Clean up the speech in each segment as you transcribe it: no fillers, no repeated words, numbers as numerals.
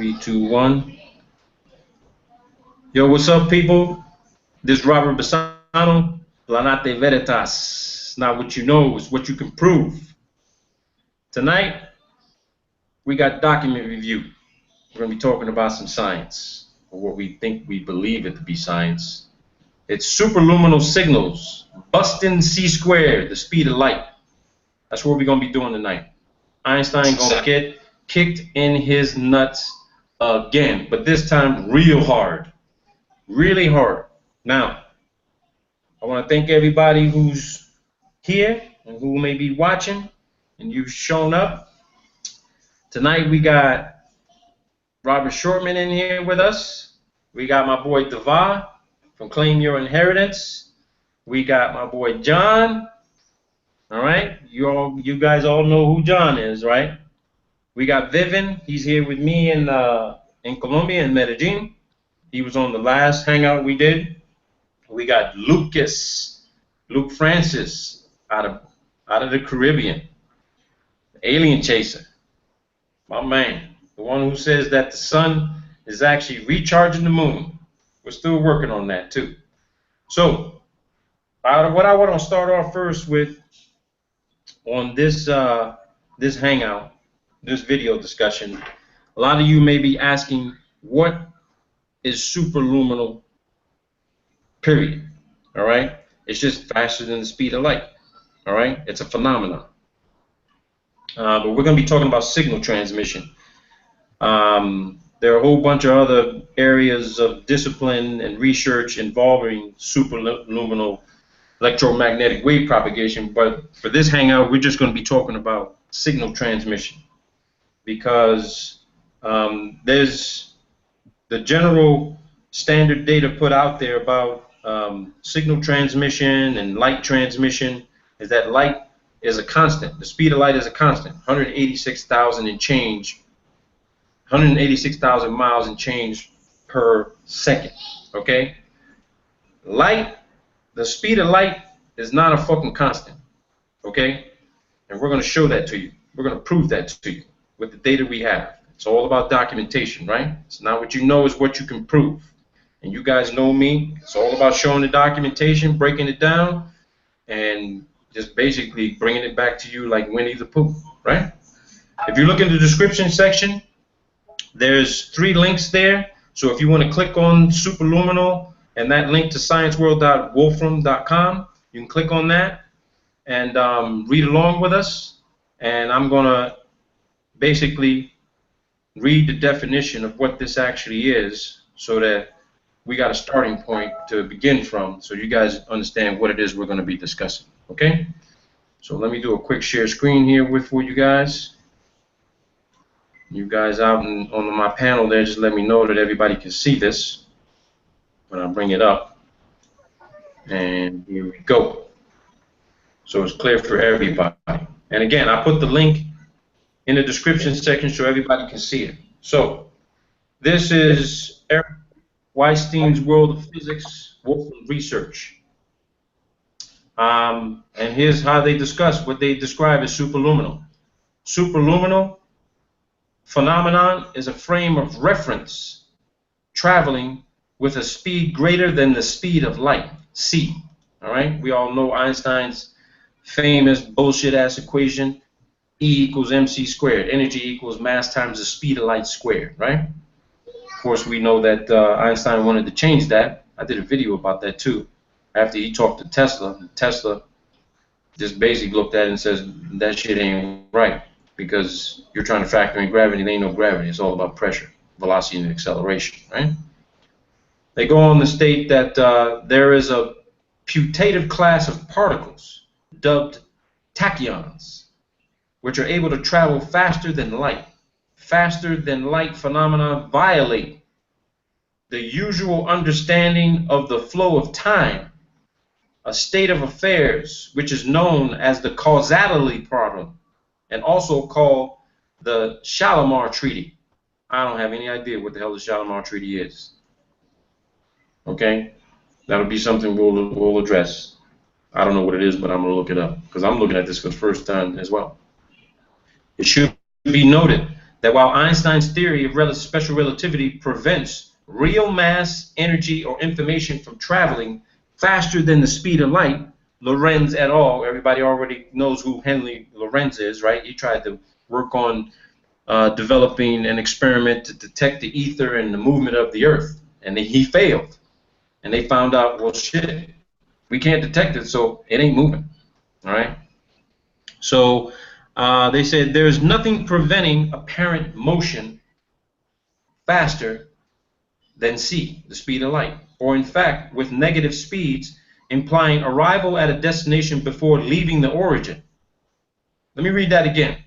3, 2, 1. Yo, what's up, people? This is Robert Bassano. Planate Veritas. It's not what you know, it's what you can prove. Tonight, we got document review. We're going to be talking about some science, or what we think we believe it to be science. It's superluminal signals, busting c², the speed of light. That's what we're going to be doing tonight. Einstein going to get kicked in his nuts again, but this time real hard. Really hard. Now, I want to thank everybody who's here and who may be watching, and you've shown up. Tonight we got Robert Shortman in here with us. We got my boy Dava from Claim Your Inheritance. We got my boy John. All right, you guys all know who John is, right? We got Vivian. He's here with me in Colombia, in Medellin. He was on the last hangout we did. We got Luke Francis, out of the Caribbean, the alien chaser, my man, the one who says that the sun is actually recharging the moon. We're still working on that too. So, what I want to start off first with on this this hangout, this video discussion, a lot of you may be asking, what is superluminal, period? All right, it's just faster than the speed of light. All right, it's a phenomenon. But we're going to be talking about signal transmission. There are a whole bunch of other areas of discipline and research involving superluminal electromagnetic wave propagation, but for this hangout, we're just going to be talking about signal transmission, because there's the general standard data put out there about signal transmission and light transmission is that light is a constant. The speed of light is a constant, 186,000 and change, 186,000 miles and change per second. Okay, light. The speed of light is not a fucking constant, okay? And we're going to show that to you. We're going to prove that to you with the data we have. It's all about documentation, right? It's not what you know, it's what you can prove. And you guys know me. It's all about showing the documentation, breaking it down, and just basically bringing it back to you like Winnie the Pooh, right? If you look in the description section, there's 3 links there. So if you want to click on superluminal, and that link to scienceworld.wolfram.com, you can click on that and read along with us. And I'm going to basically read the definition of what this actually is, so that we got a starting point to begin from, so you guys understand what it is we're going to be discussing. Okay? So let me do a quick share screen here for you guys. You guys out on my panel there, just let me know that everybody can see this when I bring it up. And here we go. So it's clear for everybody. And again, I put the link in the description section so everybody can see it. So this is Eric Weinstein's World of Physics, Wolfram Research. And here's how they discuss what they describe as superluminal. Superluminal phenomenon is a frame of reference traveling with a speed greater than the speed of light, c. All right, we all know Einstein's famous bullshit-ass equation, E equals mc², energy equals mass times the speed of light squared, right? Of course, we know that Einstein wanted to change that. I did a video about that too. After he talked to Tesla, Tesla just basically looked at it and says, that shit ain't right, because you're trying to factor in gravity. There ain't no gravity. It's all about pressure, velocity, and acceleration, right? They go on to state that there is a putative class of particles dubbed tachyons, which are able to travel faster than light. Faster than light phenomena violate the usual understanding of the flow of time, a state of affairs which is known as the causality problem, and also called the Shalimar Treaty. I don't have any idea what the hell the Shalimar Treaty is. Okay, that'll be something we'll address. I don't know what it is, but I'm going to look it up, because I'm looking at this for the first time as well. It should be noted that while Einstein's theory of special relativity prevents real mass, energy, or information from traveling faster than the speed of light, Lorentz et al., everybody already knows who Henry Lorentz is, right? He tried to work on developing an experiment to detect the ether and the movement of the Earth, and he failed. And they found out, well, shit, we can't detect it, so it ain't moving, all right? So they said there's nothing preventing apparent motion faster than c, the speed of light, or in fact, with negative speeds, implying arrival at a destination before leaving the origin. Let me read that again.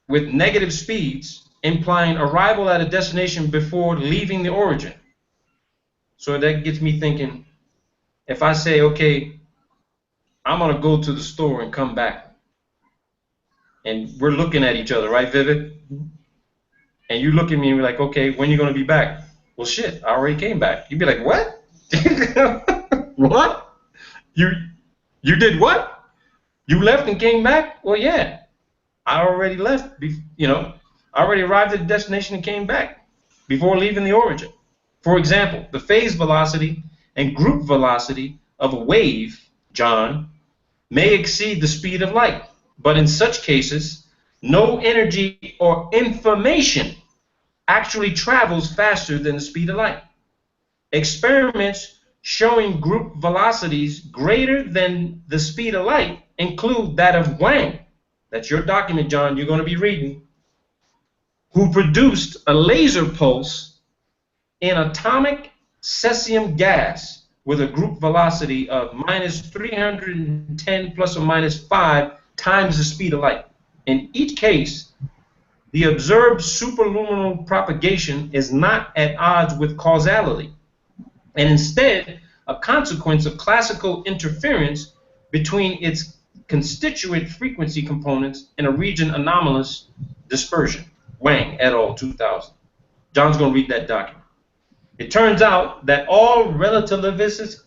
With negative speeds, implying arrival at a destination before leaving the origin. So that gets me thinking, if I say, okay, I'm going to go to the store and come back, and we're looking at each other, right, Vivid? And you look at me and you're like, okay, when are you going to be back? Well, shit, I already came back. You'd be like, what? What? You did what? You left and came back? Well, yeah, I already left. I already arrived at the destination and came back before leaving the origin. For example, the phase velocity and group velocity of a wave, John, may exceed the speed of light, but in such cases, no energy or information actually travels faster than the speed of light. Experiments showing group velocities greater than the speed of light include that of Wang. That's your document, John, you're going to be reading, who produced a laser pulse in atomic cesium gas with a group velocity of minus 310 plus or minus 5 times the speed of light. In each case, the observed superluminal propagation is not at odds with causality, and instead a consequence of classical interference between its constituent frequency components in a region anomalous dispersion. Wang et al. 2000. John's going to read that document. It turns out that all relativistic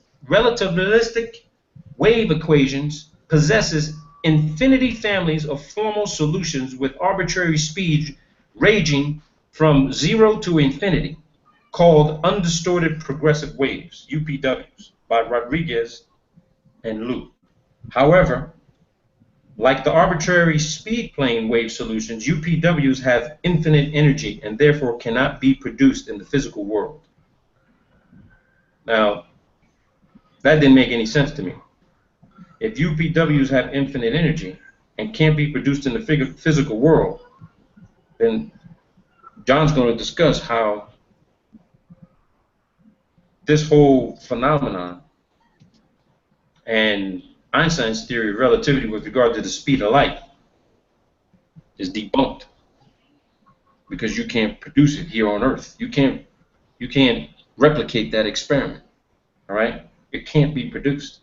wave equations possesses infinity families of formal solutions with arbitrary speeds ranging from 0 to infinity, called undistorted progressive waves, UPWs, by Rodriguez and Liu. However, like the arbitrary speed plane wave solutions, UPWs have infinite energy and therefore cannot be produced in the physical world. Now, that didn't make any sense to me. If UPWs have infinite energy and can't be produced in the physical world, then John's going to discuss how this whole phenomenon and Einstein's theory of relativity with regard to the speed of light is debunked because you can't produce it here on Earth. You can't replicate that experiment, all right? It can't be produced.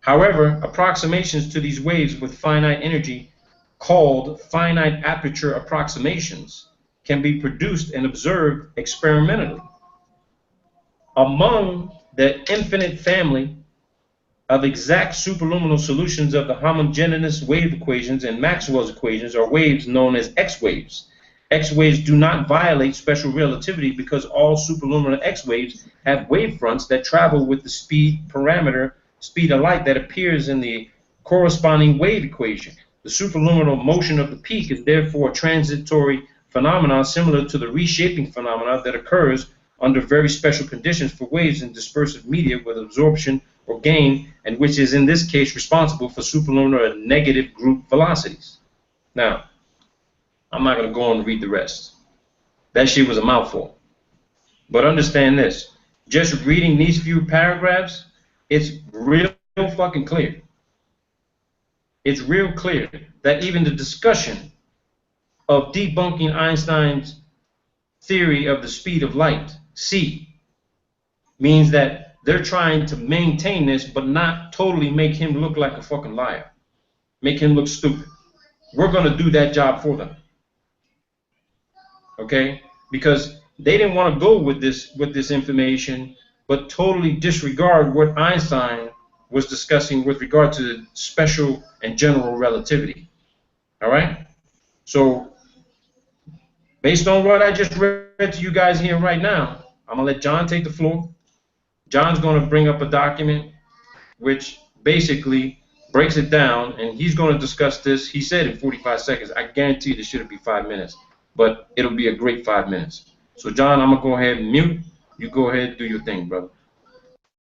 However, approximations to these waves with finite energy, called finite aperture approximations, can be produced and observed experimentally. Among the infinite family of exact superluminal solutions of the homogeneous wave equations and Maxwell's equations are waves known as X-waves. X-waves do not violate special relativity because all superluminal X-waves have wavefronts that travel with the speed parameter, speed of light, that appears in the corresponding wave equation. The superluminal motion of the peak is therefore a transitory phenomenon similar to the reshaping phenomena that occurs under very special conditions for waves in dispersive media with absorption or gain, and which is in this case responsible for superluminal negative group velocities. Now, I'm not going to go on and read the rest. That shit was a mouthful. But understand this. Just reading these few paragraphs, it's real fucking clear. It's real clear that even the discussion of debunking Einstein's theory of the speed of light, c, means that they're trying to maintain this but not totally make him look like a fucking liar. Make him look stupid. We're going to do that job for them. Okay? Because they didn't want to go with this information but totally disregard what Einstein was discussing with regard to special and general relativity. All right? So based on what I just read to you guys here right now, I'm going to let John take the floor. John's going to bring up a document which basically breaks it down, and he's going to discuss this. He said in 45 seconds. I guarantee this shouldn't be 5 minutes, but it'll be a great 5 minutes. So, John, I'm going to go ahead and mute. You go ahead and do your thing, brother.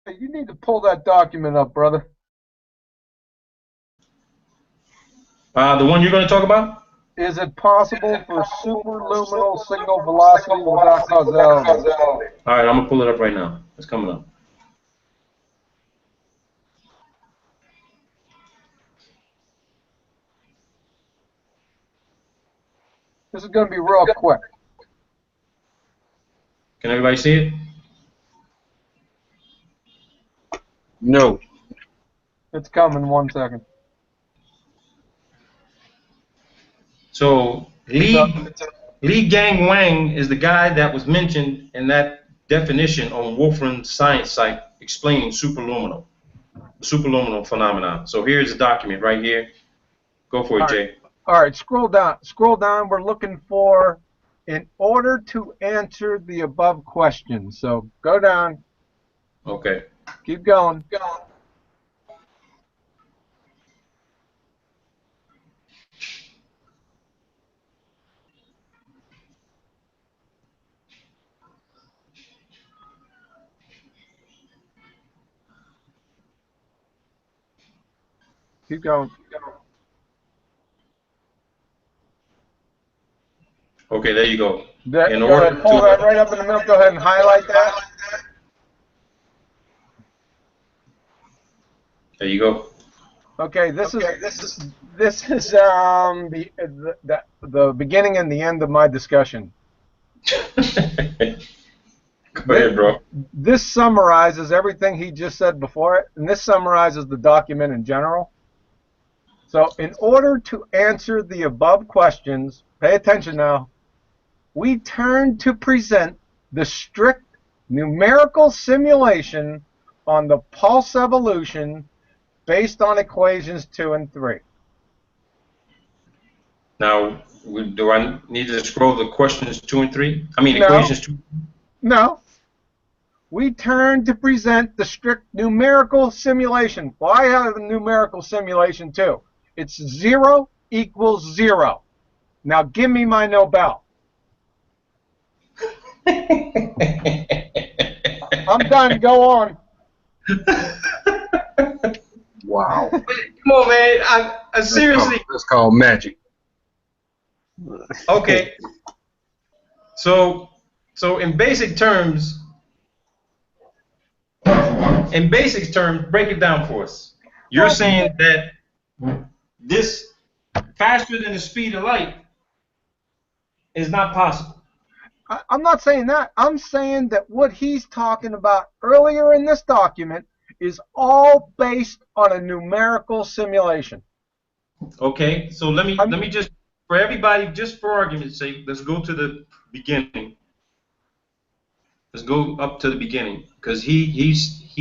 Hey, you need to pull that document up, brother. The one you're going to talk about? Is it possible for superluminal signal velocity without causality? All right, I'm going to pull it up right now. It's coming up. This is going to be real quick. Can everybody see it? No. It's coming. 1 second. So Li Gang Wang is the guy that was mentioned in that definition on Wolfram's science site explaining superluminal phenomenon. So here's the document right here. Go for it, Jay. All right, scroll down. Scroll down. We're looking for, in order to answer the above questions. So go down. Okay. Keep going. Keep going. Okay, there you go. Go ahead, pull that right up in the middle. Go ahead and highlight that. There you go. Okay, this is the beginning and the end of my discussion. Go ahead, bro. This summarizes everything he just said before it, and this summarizes the document in general. So in order to answer the above questions, pay attention now, we turn to present the strict numerical simulation on the pulse evolution based on equations 2 and 3. Now, do I need to scroll the questions 2 and 3? I mean, No. equations 2? No. We turn to present the strict numerical simulation. Well, I have a numerical simulation too. It's 0 equals 0. Now give me my Nobel. I'm done. Go on. Wow. Come on, man. I seriously. That's called magic. Okay. So in basic terms, break it down for us. You're saying that this faster than the speed of light is not possible. I'm not saying that. I'm saying that what he's talking about earlier in this document is all based on a numerical simulation. Okay, so let me just, for everybody, just for argument's sake, let's go to the beginning. Let's go up to the beginning, because he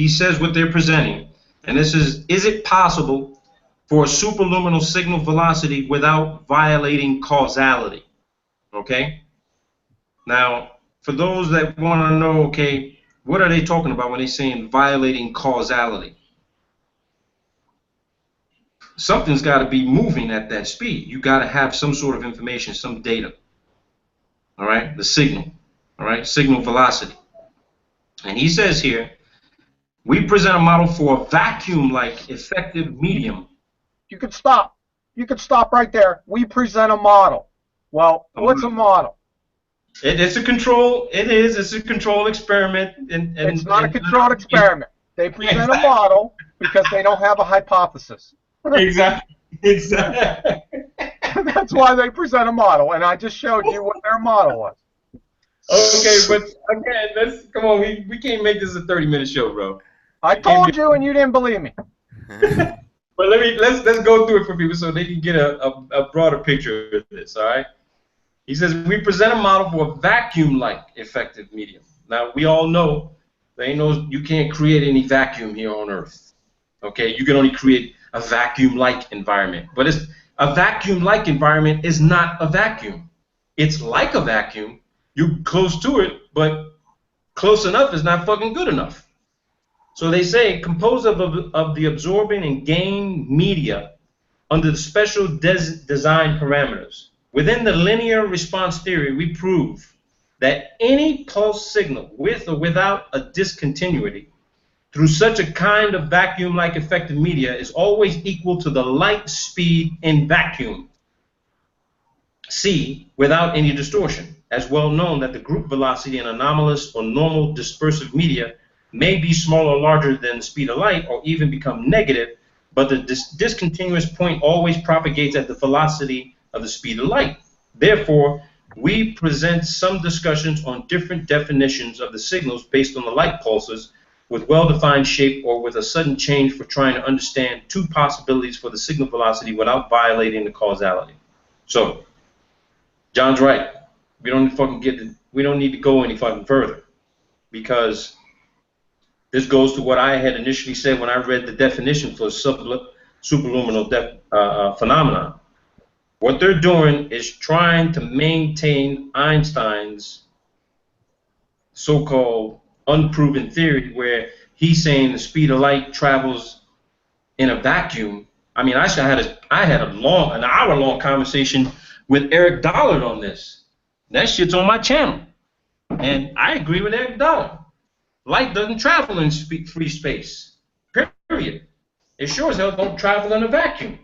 says what they're presenting, and this is it possible for a superluminal signal velocity without violating causality? Okay. Now, for those that want to know, okay, what are they talking about when they're saying violating causality? Something's got to be moving at that speed. You got to have some sort of information, some data. All right, the signal. All right, signal velocity. And he says here, we present a model for a vacuum-like effective medium. You could stop. You could stop right there. We present a model. Well, what's a model? It's a control. It's a control experiment. It's not a controlled experiment. They present a model because they don't have a hypothesis. Exactly. That's why they present a model, and I just showed you what their model was. Okay, but again, come on. We can't make this a 30-minute show, bro. I told you, and you didn't believe me. But let's go through it for people so they can get a broader picture of this. All right. He says we present a model for a vacuum-like effective medium. Now we all know you can't create any vacuum here on Earth. Okay, you can only create a vacuum-like environment. But A vacuum-like environment is not a vacuum. It's like a vacuum. You're close to it, but close enough is not fucking good enough. So they say composed of the absorbing and gain media under the special design parameters. Within the linear response theory, we prove that any pulse signal with or without a discontinuity through such a kind of vacuum-like effective media is always equal to the light speed in vacuum, c, without any distortion. As well known that the group velocity in anomalous or normal dispersive media may be smaller or larger than the speed of light or even become negative, but the discontinuous point always propagates at the velocity of the speed of light. Therefore, we present some discussions on different definitions of the signals based on the light pulses with well-defined shape or with a sudden change for trying to understand two possibilities for the signal velocity without violating the causality. So, John's right. We don't need to go any fucking further, because this goes to what I had initially said when I read the definition for superluminal phenomenon. What they're doing is trying to maintain Einstein's so-called unproven theory, where he's saying the speed of light travels in a vacuum. I mean, I had an hour-long conversation with Eric Dollard on this. That shit's on my channel, and I agree with Eric Dollard. Light doesn't travel in free space, period. It sure as hell don't travel in a vacuum.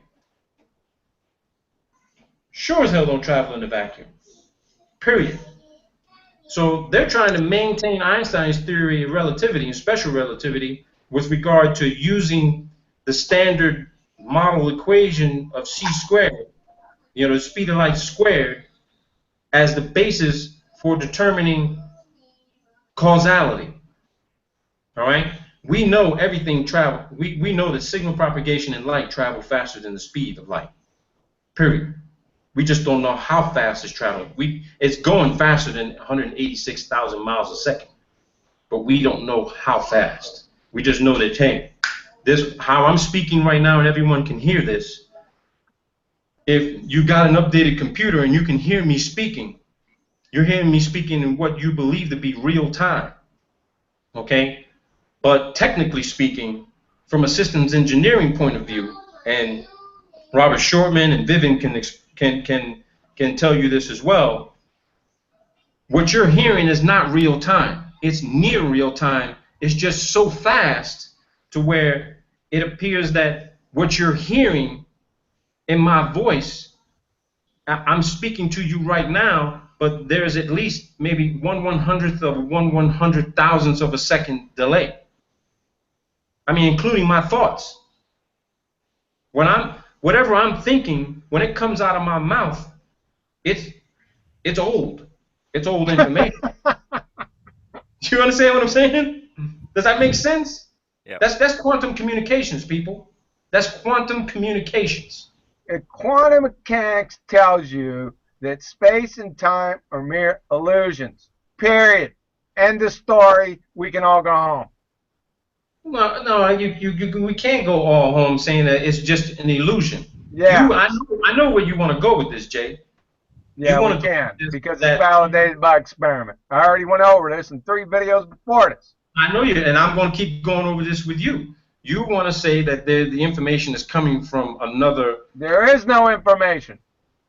Sure as hell don't travel in a vacuum, period. So they're trying to maintain Einstein's theory of relativity and special relativity with regard to using the standard model equation of c squared, the speed of light squared, as the basis for determining causality. All right? We know everything travel. We know that signal propagation in light travel faster than the speed of light. Period. We just don't know how fast it's traveling. It's going faster than 186,000 miles a second, but we don't know how fast. We just know that, hey, this how I'm speaking right now, and everyone can hear this. If you got an updated computer and you can hear me speaking, you're hearing me speaking in what you believe to be real time. Okay? But technically speaking, from a systems engineering point of view, and Robert Shortman and Vivian can tell you this as well, what you're hearing is not real time. It's near real time. It's just so fast to where it appears that what you're hearing in my voice, I'm speaking to you right now, but there's at least maybe 1/100th of a 1/100,000th of a second delay. I mean, including my thoughts. Whatever I'm thinking, when it comes out of my mouth, it's old. It's old information. Do you understand what I'm saying? Does that make sense? Yep. That's quantum communications, people. That's quantum communications. If quantum mechanics tells you that space and time are mere illusions, period. End of story. We can all go home. No, we can't go all home saying that it's just an illusion. Yeah. I know where you want to go with this, Jay. Yeah, we can, because it's validated by experiment. I already went over this in 3 videos before this. I know you, and I'm going to keep going over this with you. You want to say that the information is coming from another. There is no information.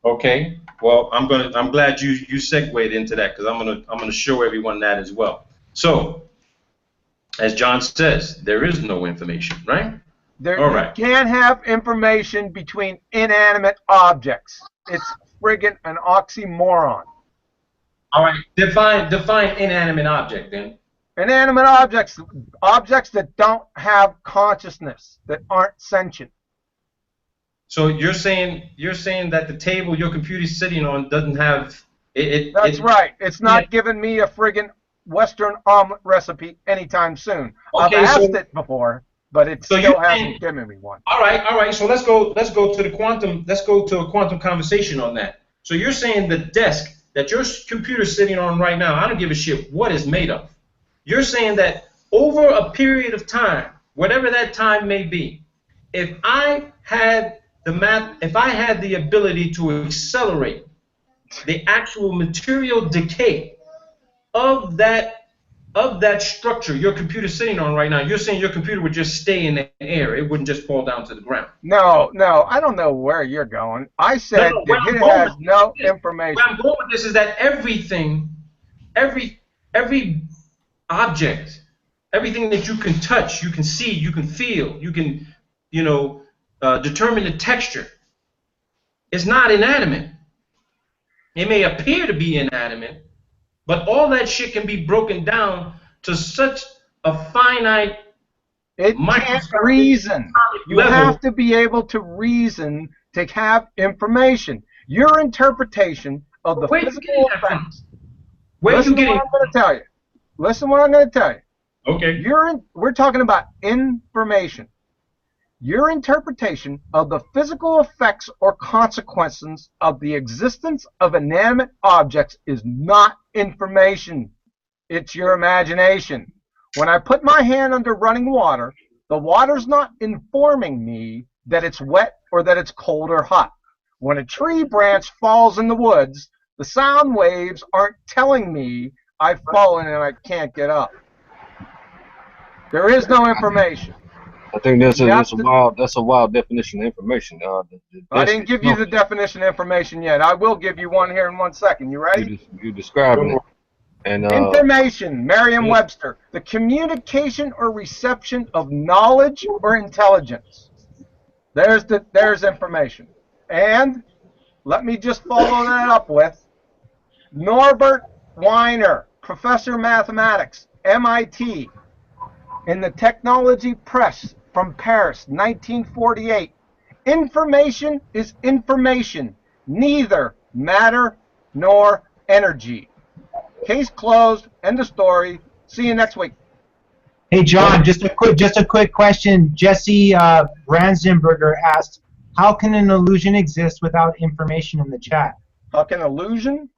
Okay. Well, I'm glad you segued into that, because I'm gonna show everyone that as well. So, as John says, there is no information, right? All right. You can't have information between inanimate objects. It's friggin' an oxymoron. All right. Define inanimate object then. Inanimate objects that don't have consciousness, that aren't sentient. So you're saying that the table your computer's sitting on doesn't have it. That's right. It's not giving me a friggin' Western omelet recipe anytime soon. Okay, I've asked it before, but it still hasn't given me one. All right. So let's go to the quantum. Let's go to a quantum conversation on that. So you're saying the desk that your computer's sitting on right now, I don't give a shit what it's made of. You're saying that over a period of time, whatever that time may be, if I had the math, if I had the ability to accelerate the actual material decay of that structure your computer's sitting on right now, you're saying your computer would just stay in the air. It wouldn't just fall down to the ground. No, I don't know where you're going. I said that it has no information. Where I'm going with this is that everything, every object, everything that you can touch, you can see, you can feel, you can, determine the texture, is not inanimate. It may appear to be inanimate, but all that shit can be broken down to such a finite. It can't reason. You have to be able to reason to have information. Your interpretation of the physical effects. Listen to what I'm going to tell you. Listen to what I'm going to tell you. Okay. We're talking about information. Your interpretation of the physical effects or consequences of the existence of inanimate objects is not information. It's your imagination. When I put my hand under running water, the water's not informing me that it's wet or that it's cold or hot. When a tree branch falls in the woods, the sound waves aren't telling me I've fallen and I can't get up. There is no information. I think that's a wild definition of information. I didn't give you the definition of information yet. I will give you one here in 1 second. You ready? You're describing it. And, information, Merriam-Webster, the communication or reception of knowledge or intelligence. There's information. And let me just follow that up with Norbert Wiener, professor of mathematics, MIT, in the Technology Press from Paris, 1948. Information is information, neither matter nor energy. Case closed. End of story. See you next week. Hey John, just a quick question. Jesse Brandenburger asked, "How can an illusion exist without information in the chat?" How can illusion?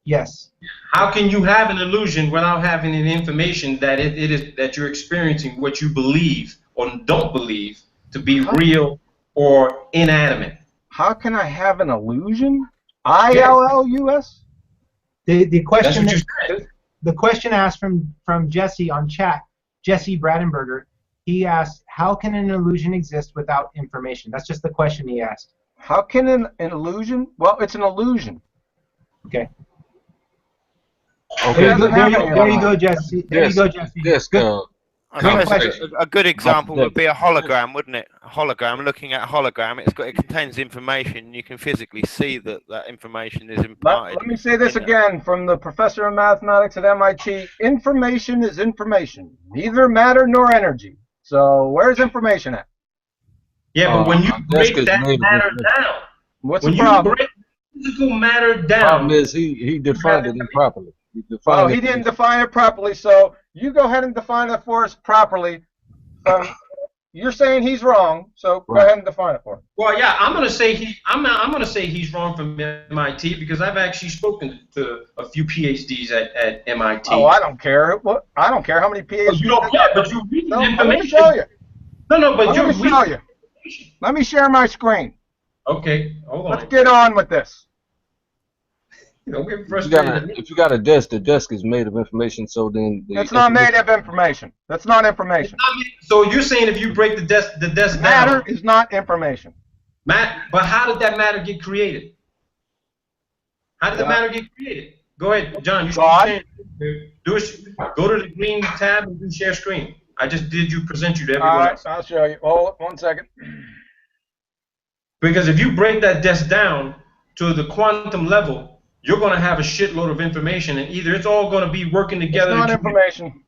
Yes. How can you have an illusion without having an information that it is that you're experiencing what you believe or don't believe to be real or inanimate? How can I have an illusion? ILLUS? The question That's what you said. The question asked from Jesse on chat, Jesse Brandenburger, he asked, "How can an illusion exist without information?" That's just the question he asked. How can an illusion? Well, it's an illusion. Okay. Okay. There you go, Jesse. There you go, Jesse. Yes, Good question. A good example would be a hologram, wouldn't it? A hologram. Looking at a hologram, it contains information. You can physically see that information is imparted. Let me say this again from the professor of mathematics at MIT. Information is information, neither matter nor energy. So where's information at? Yeah, but when you break that matter down, what's the problem? When you break physical matter down, the problem is he defined it improperly. He didn't define it properly, so you go ahead and define it for us properly. You're saying he's wrong, so go ahead and define it for us. Well, yeah, I'm gonna say he's wrong from MIT because I've actually spoken to a few PhDs at MIT. Oh, I don't care. I don't care how many PhDs. You don't care, but you read the information. Let me show you. No, but let me show you. Let me share my screen. Okay, hold on. Let's get on with this. If you got a desk, the desk is made of information, so then it's not made of information. That's not information. So you're saying if you break the desk down, matter is not information. But how did that matter get created? How did the matter get created? Go ahead, John. Go to the green tab and do share screen. I just present you to everyone else. I'll show you. Hold 1 second. Because if you break that desk down to the quantum level, you're going to have a shitload of information, and either it's all going to be working together. It's not information.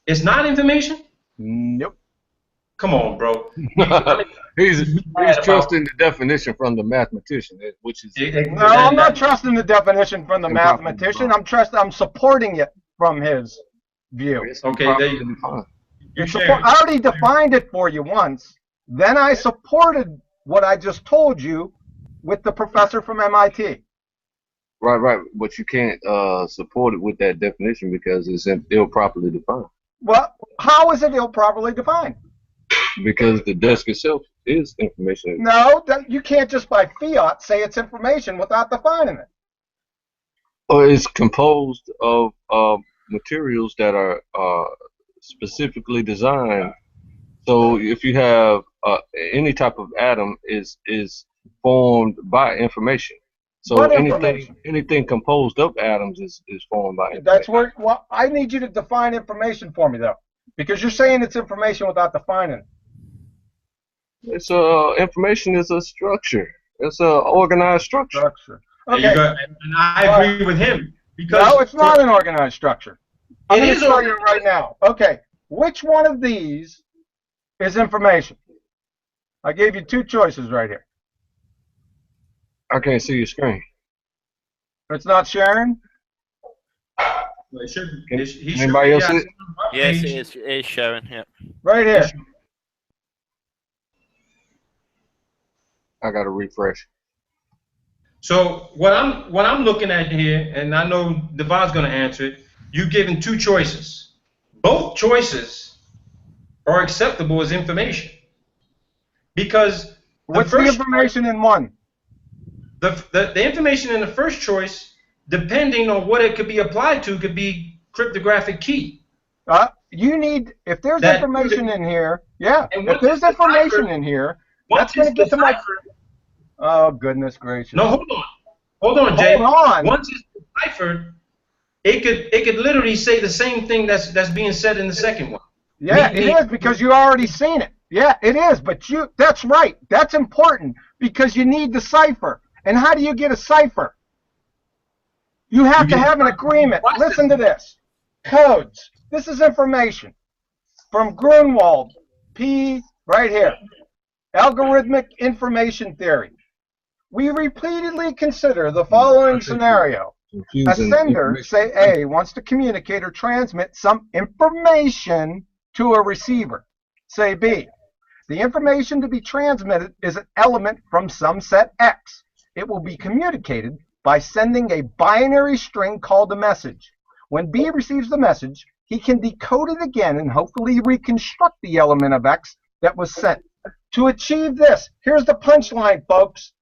It's not information? Nope. Come on, bro. He's trusting the definition from the mathematician, which is. No, I'm not trusting the definition from the mathematician. I'm supporting it from his view. Okay, there you go. I already defined it for you once. Then I supported what I just told you with the professor from MIT. Right, but you can't support it with that definition because it's improperly defined. Well, how is it improperly defined? Because the desk itself is information. No, you can't just by fiat say it's information without defining it. Or it's composed of materials that are specifically designed. So if you have any type of atom is formed by information. So What information? anything composed of atoms is formed by information. That's where. Well, I need you to define information for me, though, because you're saying it's information without defining it. It's information is a structure. It's a organized structure. Okay. And I agree with him. Because No, it's not an organized structure. I'm It going to is show you organized. right now. Okay, which one of these is information? I gave you two choices right here. I can't see your screen. It's not sharing? It should, Can he should anybody be else on see it? the Yes, page. it is showing. Yeah. Right here. I got to refresh. So what I'm looking at here, and I know Devon's going to answer it. You've given two choices. Both choices are acceptable as information because What's the information in one? the information in the first choice, depending on what it could be applied to, could be cryptographic key. You need, if there's That- information in here, yeah, And if once there's it's information deciphered- in here, Once that's going to it's get to my. deciphered- Oh, goodness gracious. No, hold on, Jay. Hold on. Once it's deciphered, it could literally say the same thing that's being said in the second one. Yeah, Me- it me- is because you already seen it. Yeah, it is, but that's right. That's important because you need the cipher. And how do you get a cipher? You have You to get have an a agreement. process. Listen to this. Codes. This is information from Grunwald, P, right here. Algorithmic information theory. We repeatedly consider the following scenario. A Confusing sender, information. say A, wants to communicate or transmit some information to a receiver, say B. The information to be transmitted is an element from some set X. It will be communicated by sending a binary string called a message. When B receives the message, he can decode it again and hopefully reconstruct the element of X that was sent. To achieve this, here's the punchline, folks.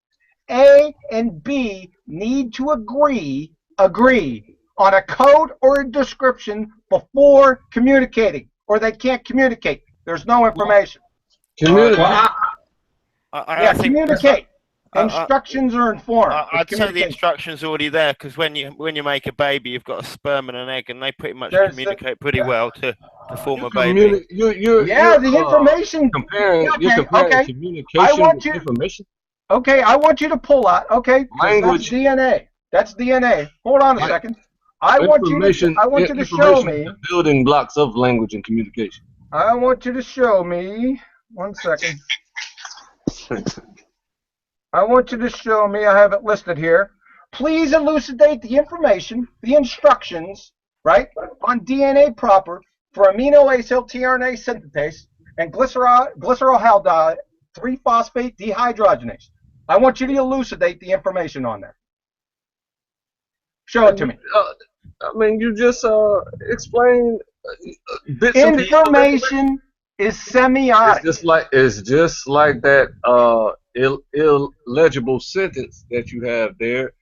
A and B need to agree on a code or a description before communicating, or they can't communicate. There's no information. Communicate. I think communicate. Instructions are informed. I'd say the instructions are already there because when you make a baby, you've got a sperm and an egg, and they pretty much communicate pretty well to form a baby. The information. You're comparing communication with information. Okay, I want you to pull out. Okay, Language. that's DNA. That's DNA. Hold on a second. I want you to show me the building blocks of language and communication. I want you to show me. 1 second. I want you to show me. I have it listed here. Please elucidate the information, the instructions, right, on DNA proper for amino-acyl tRNA synthetase and glycerolhaldehyde 3-phosphate dehydrogenase. I want you to elucidate the information on there. Show it to me. I mean, you just explained bits Information is semiotic. It's just like that illegible sentence that you have there.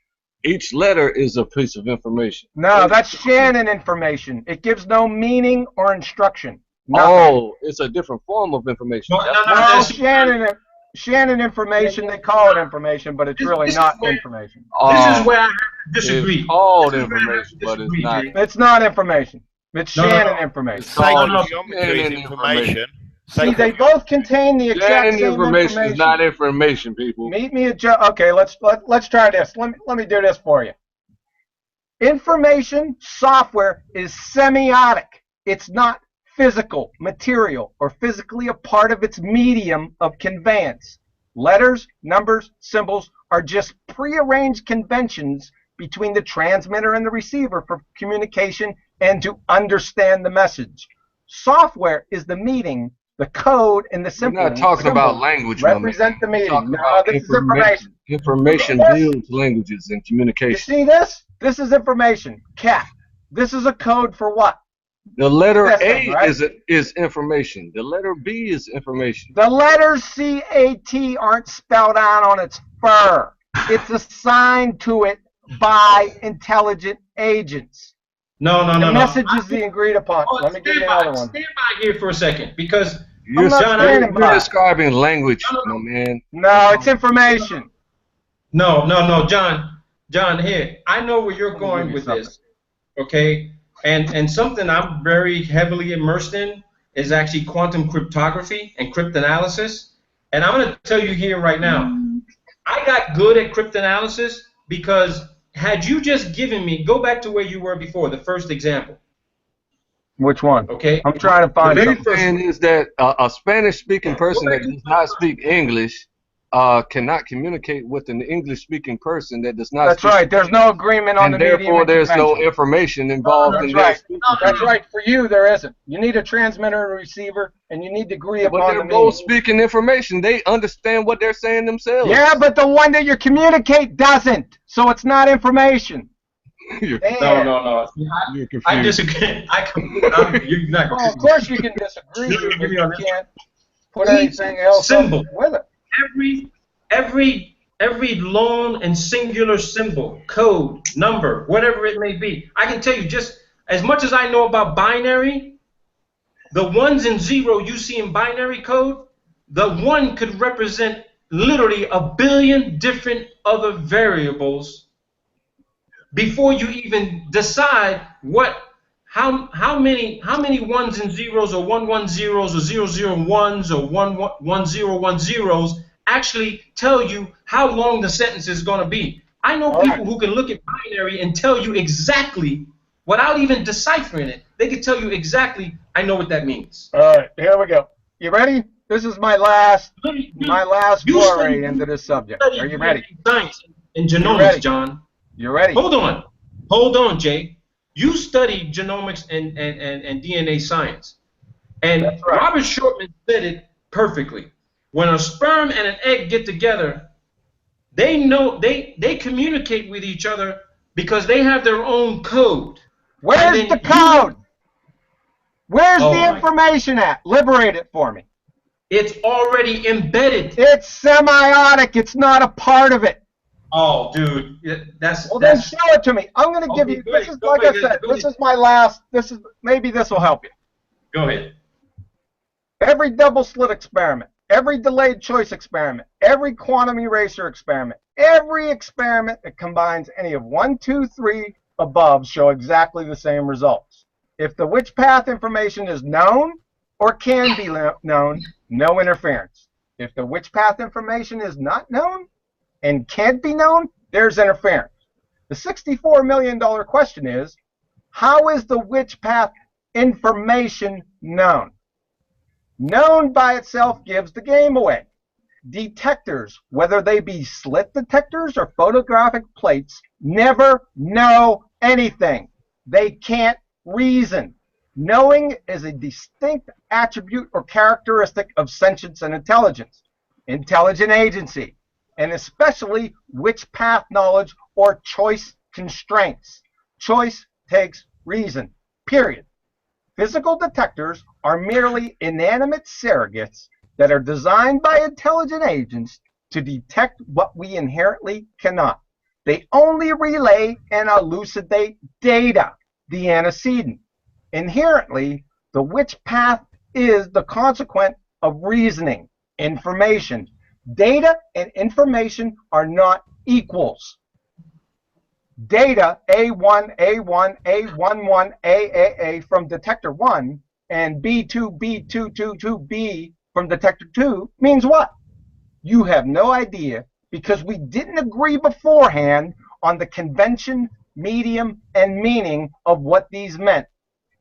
Each letter is a piece of information. No, that's Shannon information. It gives no meaning or instruction. Nothing. Oh, it's a different form of information. No, Shannon information, they call it information, but it's really not information. This is where I disagree. It's called information, but it's not. It's not information. It's Shannon information. It's called Geometry information. See, they both contain the exact same information. Is not information, people. Meet me at okay. Let's try this. Let me do this for you. Information software is semiotic. It's not physical, material, or physically a part of its medium of conveyance. Letters, numbers, symbols are just prearranged conventions between the transmitter and the receiver for communication and to understand the message. Software is the meaning, the code, and the symbol. We're not talking about language. Represent the meaning. No, this is information. Information builds languages and communication. You see this? This is information. Cat. This is a code for what? The letter Missing, A right? is information. The letter B is information. The letters CAT aren't spelled out on its fur. It's assigned to it by intelligent agents. No, no, The no, no. message is the agreed upon. Let me give you another one. Stand by here for a second, because You're, not John, standing you're by. describing language, my man. No, it's information. no, no, no, John, here, I know where you're Let me going give you with something. this, okay? And something I'm very heavily immersed in is actually quantum cryptography and cryptanalysis. And I'm going to tell you here right now, I got good at cryptanalysis because had you just given me, go back to where you were before, the first example, Which one? okay? I'm trying to find The What very he's something. saying is that a Spanish-speaking person that does not speak English cannot communicate with an English-speaking person that does not That's speak right. There's no agreement on and the medium therefore and there's no convention. information involved That's in their right. speaking. That's right. For you, there isn't. You need a transmitter and receiver, and you need to agree But upon they're the both meaning. speaking information. They understand what they're saying themselves. Yeah, but the one that you communicate doesn't. So it's not information. You're, No, no, no. you're confused. I disagree. You're not Well, of course you can disagree, but you can't put anything else symbol. up with it. Every lone and singular symbol, code, number, whatever it may be. I can tell you, just as much as I know about binary, the ones and zero you see in binary code, the one could represent literally a billion different other variables before you even decide how many ones and zeros or 110s or 001s or 11010s actually tell you how long the sentence is going to be. I know people who can look at binary and tell you exactly, without even deciphering it, they can tell you exactly, I know what that means. All right, here we go. You ready? This is my last You foray study- into this subject. Are you ready? Science and You genomics, ready? John. You ready? Hold on, Jay. You study genomics and DNA science. And That's right. Robert Shortman said it perfectly. When a sperm and an egg get together, they know they communicate with each other because they have their own code. Where's And the then code? Where's Oh the my- information at? Liberate it for me. It's already embedded. It's semiotic. It's not a part of it. Oh, dude, that's Well, then show it to me. I'm going to give Okay, you. go This ahead, is go like I ahead, said. go This ahead. is my last. This is maybe this will help you. Go ahead. Every double slit experiment, every delayed choice experiment, every quantum eraser experiment, every experiment that combines any of 1, 2, 3 above show exactly the same results. If the which path information is known or can be known, no interference. If the which path information is not known and can't be known, there's interference. The $64 million question is, how is the which path information known? Known by itself gives the game away. Detectors, whether they be slit detectors or photographic plates, never know anything. They can't reason. Knowing is a distinct attribute or characteristic of sentience and intelligence, intelligent agency, and especially which path knowledge or choice constraints. Choice takes reason, period. Physical detectors are merely inanimate surrogates that are designed by intelligent agents to detect what we inherently cannot. They only relay and elucidate data, the antecedent. Inherently, the which path is the consequent of reasoning, information. Data and information are not equals. Data A1, A1, A11, AAA from detector 1 and B2, B2, 2, 2B from detector 2 means what? You have no idea because we didn't agree beforehand on the convention, medium, and meaning of what these meant.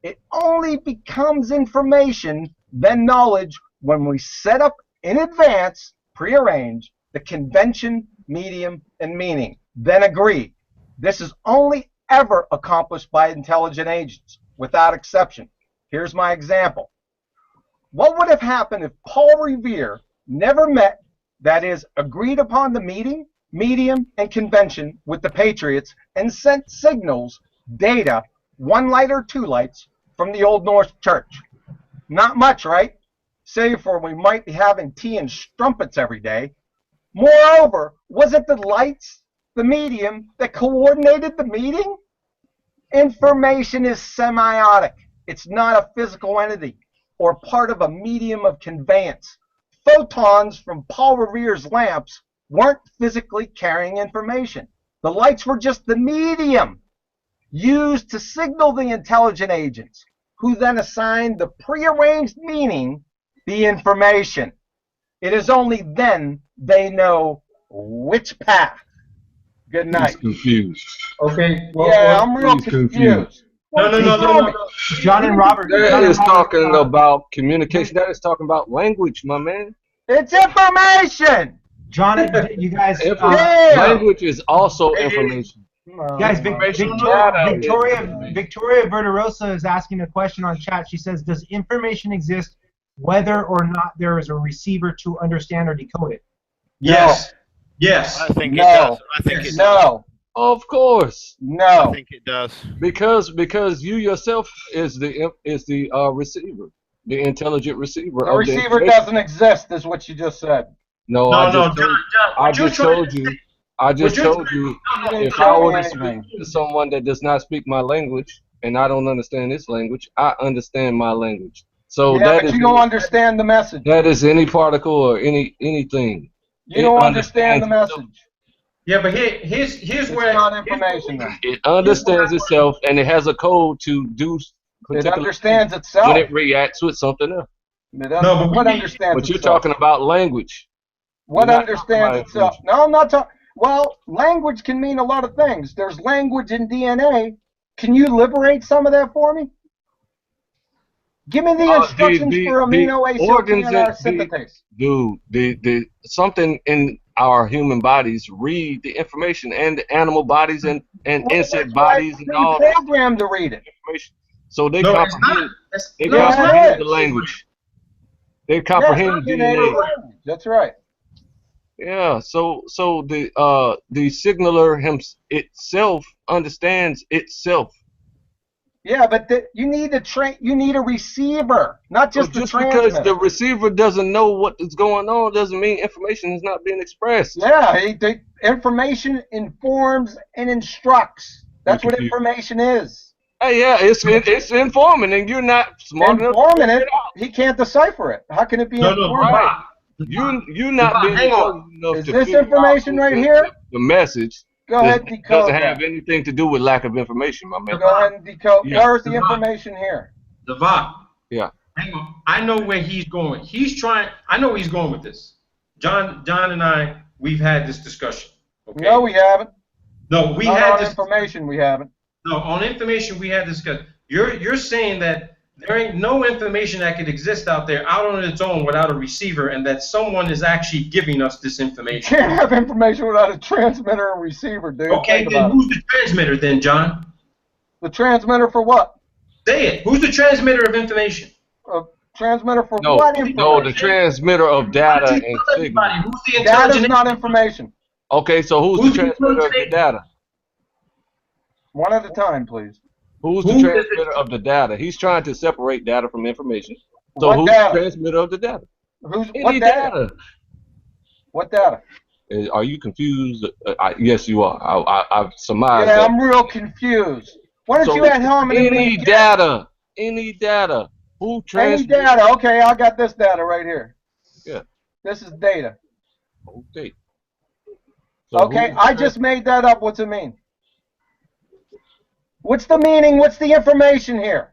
It only becomes information, then knowledge, when we set up in advance, prearrange, the convention, medium, and meaning, then agree. This is only ever accomplished by intelligent agents, without exception. Here's my example. What would have happened if Paul Revere never met, that is, agreed upon the meeting, medium, and convention with the Patriots and sent signals, data, 1 light or 2 lights, from the Old Norse church? Not much, right? Save for we might be having tea and strumpets every day. Moreover, was it the lights, the medium, that coordinated the meeting? Information is semiotic. It's not a physical entity or part of a medium of conveyance. Photons from Paul Revere's lamps weren't physically carrying information. The lights were just the medium used to signal the intelligent agents, who then assigned the prearranged meaning the information. It is only then they know which path. Good night. He's confused. Okay. I'm real he's confused. confused. No. John and Robert. That is talking about communication. That is talking about language, my man. It's information. John, you guys. Language is also information. Guys, Information Victoria Verderosa is asking a question on chat. She says, "Does information exist whether or not there is a receiver to understand or decode it?" Yes. Yes. I think it does. I think it does. No. Of course. No. I think it does. Because you yourself is the receiver, the intelligent receiver. The receiver doesn't exist, is what you just said. No, John. I just told you. If I were to speak to someone that does not speak my language and I don't understand this language, I understand my language. So but you don't understand the message. That is any particle or anything. You don't understand the message. Yeah, but here's where it's not information. Then. It understands itself and it has a code to do. It understands itself when it reacts with something else. What understands? But you're talking about language. What understands itself? No, I'm not talking. Well, language can mean a lot of things. There's language in DNA. Can you liberate some of that for me? Give me the instructions for amino acid synthetase. Dude, something in our human bodies read the information, and the animal bodies and insect bodies and all that. Programmed to read it. So they comprehend the language. They comprehend DNA. That's right. Yeah, so the signaler itself understands itself. Yeah, but you need a receiver, not just the transmitter. Because the receiver doesn't know what is going on doesn't mean information is not being expressed. Yeah, the information informs and instructs. That's what information is. Hey, yeah, it's informing, and you're not smart enough. Informing it, he can't decipher it. How can it be informed? Right. You're not being enough is this information right here? The message. Go ahead and decode. Doesn't have anything to do with lack of information, my man. Go ahead and decode. Yeah. Where's the information here? Devon. Yeah. Hang on. I know where he's going. I know where he's going with this. John and I, we've had this discussion. Okay? No, we haven't. No, we had this information. We haven't. No, on information we had this discussion. You're saying that there ain't no information that could exist out there out on its own without a receiver, and that someone is actually giving us this information. You can't have information without a transmitter and receiver, dude. Okay, then who's the transmitter then, John? The transmitter for what? Say it. Who's the transmitter of information? A transmitter for what information? No, the transmitter of data and signal. Who's the data is not information. Okay, so who's the transmitter of the data? One at a time, please. Who's the transmitter of the data? He's trying to separate data from information. So what who's data? the transmitter of the data? What data? What data? Are you confused? Yes, you are. I've surmised that. Yeah, I'm real confused. Why don't you at home and any data? Who transmits? Any data. Okay, I got this data right here. Yeah. This is data. Okay. So okay, I just made that up. What's it mean? What's the meaning? What's the information here?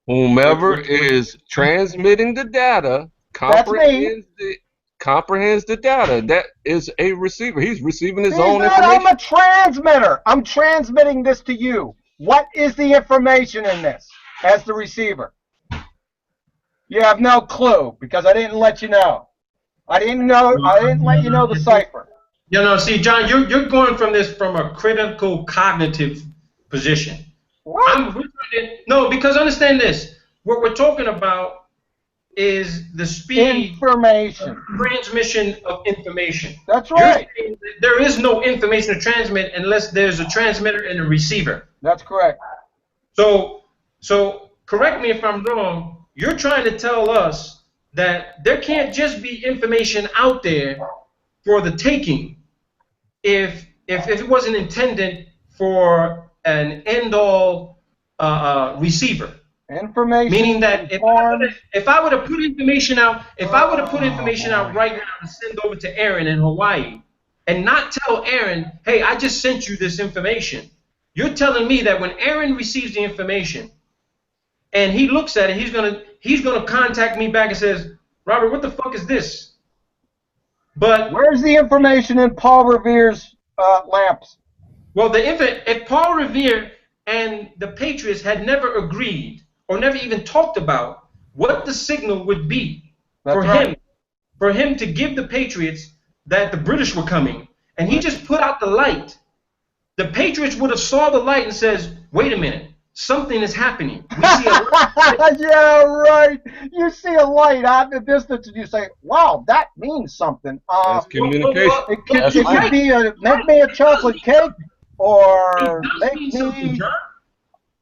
Whomever is transmitting the data comprehends the data. That is a receiver. He's receiving his own information. I'm a transmitter. I'm transmitting this to you. What is the information in this as the receiver? You have no clue because I didn't let you know. I didn't let you know the cipher. See, John, you're going from this from a critical cognitive position. What? No, because understand this. What we're talking about is the speed transmission of information. That's right. There is no information to transmit unless there's a transmitter and a receiver. That's correct. So So correct me if I'm wrong. You're trying to tell us that there can't just be information out there for the taking if it wasn't intended for an end-all receiver. Information. Meaning that if I were to put information out, right now to send over to Aaron in Hawaii, and not tell Aaron, hey, I just sent you this information. You're telling me that when Aaron receives the information and he looks at it, he's gonna contact me back and says, Robert, what the fuck is this? But where's the information in Paul Revere's lamps? Well, if Paul Revere and the Patriots had never agreed or never even talked about what the signal would be for him to give the Patriots that the British were coming, and he just put out the light, the Patriots would have saw the light and says, wait a minute, something is happening. We see a light. Yeah, right. You see a light out in the distance and you say, wow, that means something. That's communication. It could be make me a chocolate cake or make me...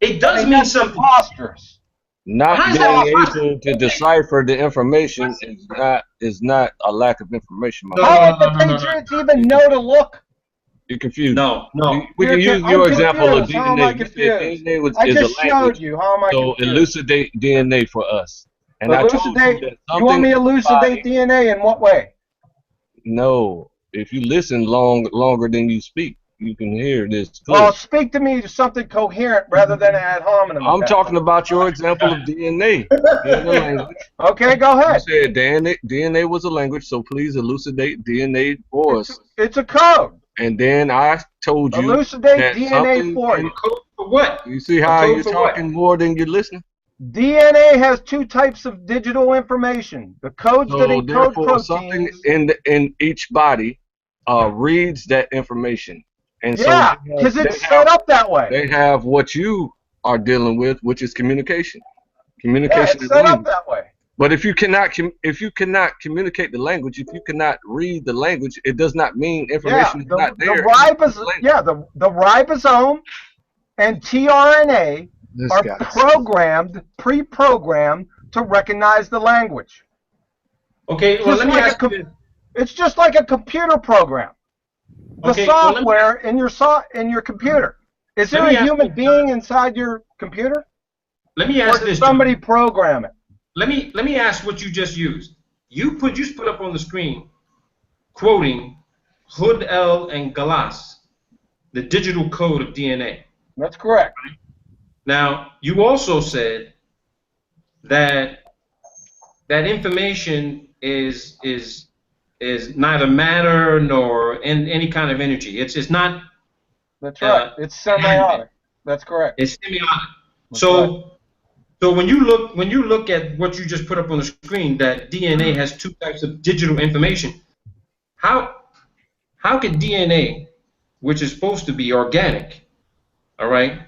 It does mean something. Preposterous. Not being able to decipher the information is not a lack of information. How would the Patriots even know to look? You're confused. No. We can use your example of How am I DNA. confused? DNA I is just a language. showed you. How am I So confused? elucidate DNA for us. And Elucidate? You want me to elucidate DNA in what way? No. If you listen longer than you speak, you can hear this clear. Well, speak to me something coherent rather than ad hominem. I'm talking about your example of DNA. Okay, go ahead. You said DNA was a language, so please elucidate DNA for us. It's a code. And then I told you elucidate that DNA for you. Code for what? You see how you're talking more than you're listening? DNA has two types of digital information. The codes that encode therefore, proteins. something in each body reads that information. And yeah, because it's set up that way. They have what you are dealing with, which is communication. Communication it's set up that way. But if you cannot communicate the language, if you cannot read the language, it does not mean information is not there. The ribosome and tRNA are pre-programmed to recognize the language. Okay, well, let me ask you. It's just like a computer program. The software in your computer. Is there a human being inside your computer? Let me ask this. Somebody program it. Let me ask what you just used. You just put up on the screen, quoting Hood L and Galas, the digital code of DNA. That's correct. Now, you also said that information is neither matter nor any kind of energy. It's not. That's right. It's semiotic. That's correct. It's semiotic. So when you look at what you just put up on the screen, that DNA has two types of digital information. How can DNA, which is supposed to be organic, all right,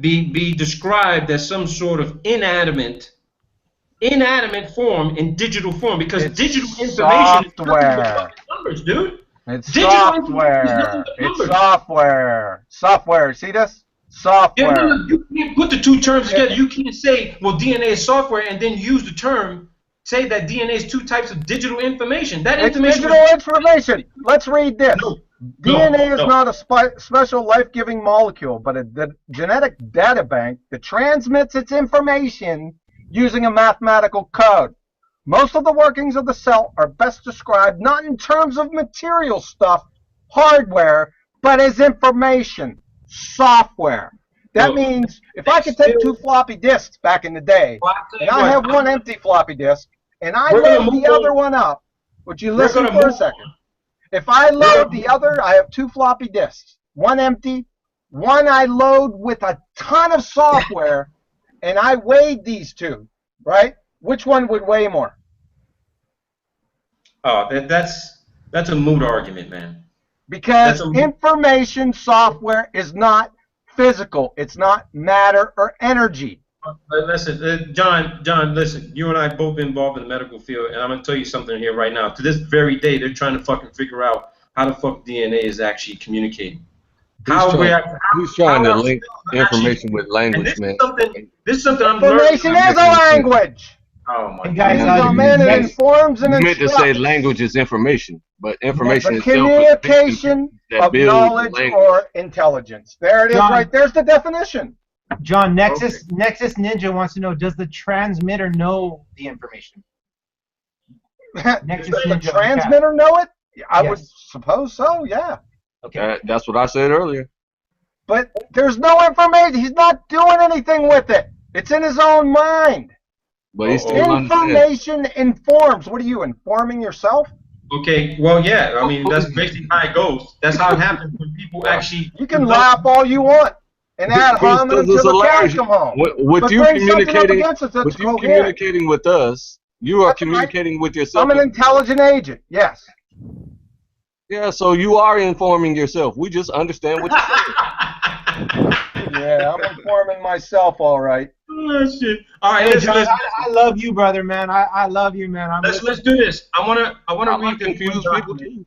be described as some sort of inanimate form in digital form? Because digital information is nothing but fucking numbers, dude. It's software. It's software. Software. See this? Software. Yeah, you can't put the two terms together. You can't say, well, DNA is software, and then use the term, say that DNA is two types of digital information. Digital information. Let's read this. DNA is not a special life-giving molecule, but a genetic data bank that transmits its information using a mathematical code. Most of the workings of the cell are best described not in terms of material stuff, hardware, but as information, software. That means if I could take 2 floppy disks back in the day, and I have one empty floppy disk, and I load the other one up, would you listen for a second? If I load the other, I have 2 floppy disks, one empty, one I load with a ton of software, and I weighed these two, right? Which one would weigh more? Oh, that's a moot argument, man. Because information software is not physical. It's not matter or energy. Listen, John, listen. You and I both been involved in the medical field, and I'm going to tell you something here right now. To this very day, they're trying to fucking figure out how the fuck DNA is actually communicating. He's trying to link information with language, man. This is something I'm learning. Information is a language. Oh my Hey guys, God. Man, it informs and You meant to instructs. say language is information, but information The itself communication that of builds knowledge language. or intelligence. There it is, John. right there's the definition. John, Nexus Ninja wants to know: does the transmitter know the information? Nexus Does the Ninja transmitter know it? I Yes. would suppose so, yeah. Okay. That's what I said earlier. But there's no information. He's not doing anything with it. It's in his own mind. But he still understands. Information informs. What are you, informing yourself? Okay, well, yeah. I mean, that's basically how it goes. That's how it happens when people actually. You can laugh all you want and add hominem until the cows come home. With But you bring something up communicating, against us that's with you coherent. communicating with us, you are That's right. communicating with yourself. I'm an intelligent agent, yes. Yeah, so you are informing yourself. We just understand what you're saying. Yeah, I'm informing myself, all right. Oh, shit. All right, Hey, let's, John, I love you, brother, man. I love you, man. let's do this. I wanna I'm read this confused one people document. too.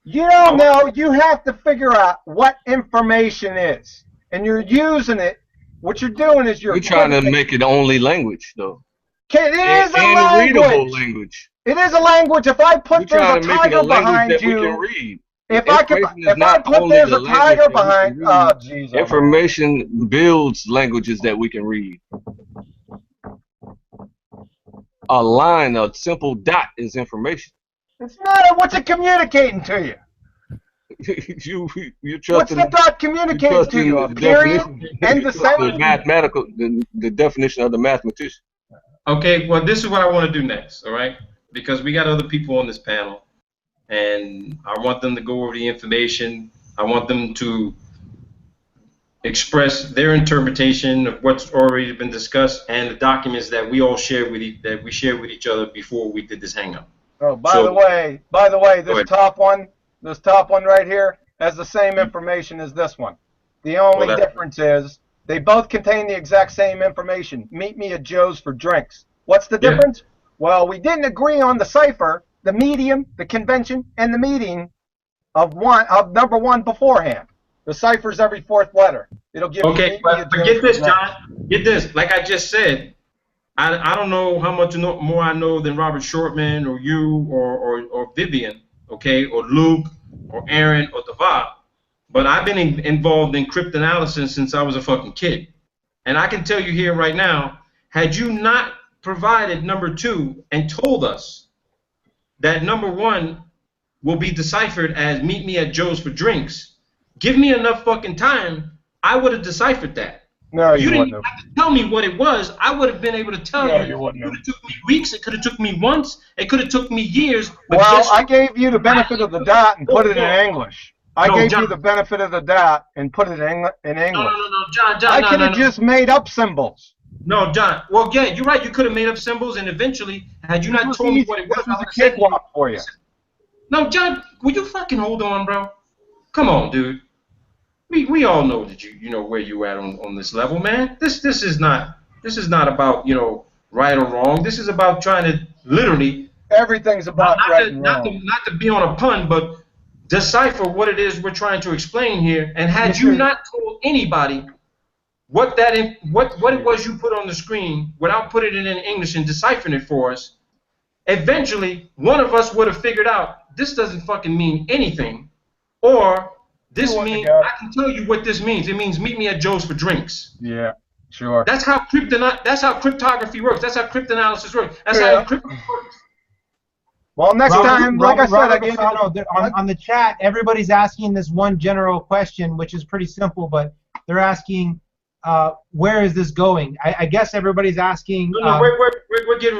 You don't know. You have to figure out what information is. And you're using it. What you're doing is you're We're trying to make it only language, though. It is a And readable language. language. It is a language. If I We're put there's trying a to make it tiger a language behind that we can you, read. if I put only there's the a language tiger that we behind, can oh read. jeez. Information builds languages that we can read. A line, a simple dot is information. It's not. What's it communicating to you? You're What's trusting the dot communicating to you? A the period? definition, End of the sentence? mathematical, the definition of the mathematician. Okay, well, this is what I want to do next, all right? Because we got other people on this panel, and I want them to go over the information. I want them to express their interpretation of what's already been discussed and the documents that we all shared with each other before we did this hangout. Oh, by the way, this top one right here has the same information as this one. The only difference is they both contain the exact same information. Meet me at Joe's for drinks. What's the difference? Well, we didn't agree on the cipher, the medium, the convention, and the meaning of number one beforehand. The cipher's every fourth letter. It'll give you. Okay, but get this, John. Get this. Like I just said, I don't know how much more I know than Robert Shortman or you or Vivian, okay, or Luke or Aaron or Deval. But I've been involved in cryptanalysis since I was a fucking kid. And I can tell you here right now, had you not provided number two and told us that number one will be deciphered as meet me at Joe's for drinks, give me enough fucking time, I would have deciphered that. No, you didn't have to tell me what it was. I would have been able to tell you. It could have took me weeks. It could have took me months. It could have took me years. But well, I gave you the benefit of the doubt and put it in English. I gave you the benefit of the doubt and put it in English. No, John. I could have just made up symbols. No, John. Well, yeah, you're right. You could have made up symbols, and eventually, had you not told me what it was, I would have said for you. No, John, will you fucking hold on, bro? Come on, dude. We all know that you know where you at on this level, man. This is not about right or wrong. This is about trying to literally. Everything's about right and wrong. Not to be on a pun, but decipher what it is we're trying to explain here. And had you not told anybody what it was you put on the screen without putting it in English and deciphering it for us, eventually one of us would have figured out this doesn't fucking mean anything, or this means I can tell you what this means. It means meet me at Joe's for drinks. Yeah, sure. That's how cryptography works. That's how cryptanalysis works. That's how crypto works. Well, next time, like I said, I gave on the chat, everybody's asking this one general question, which is pretty simple, but they're asking, where is this going? I guess everybody's asking. No, we're getting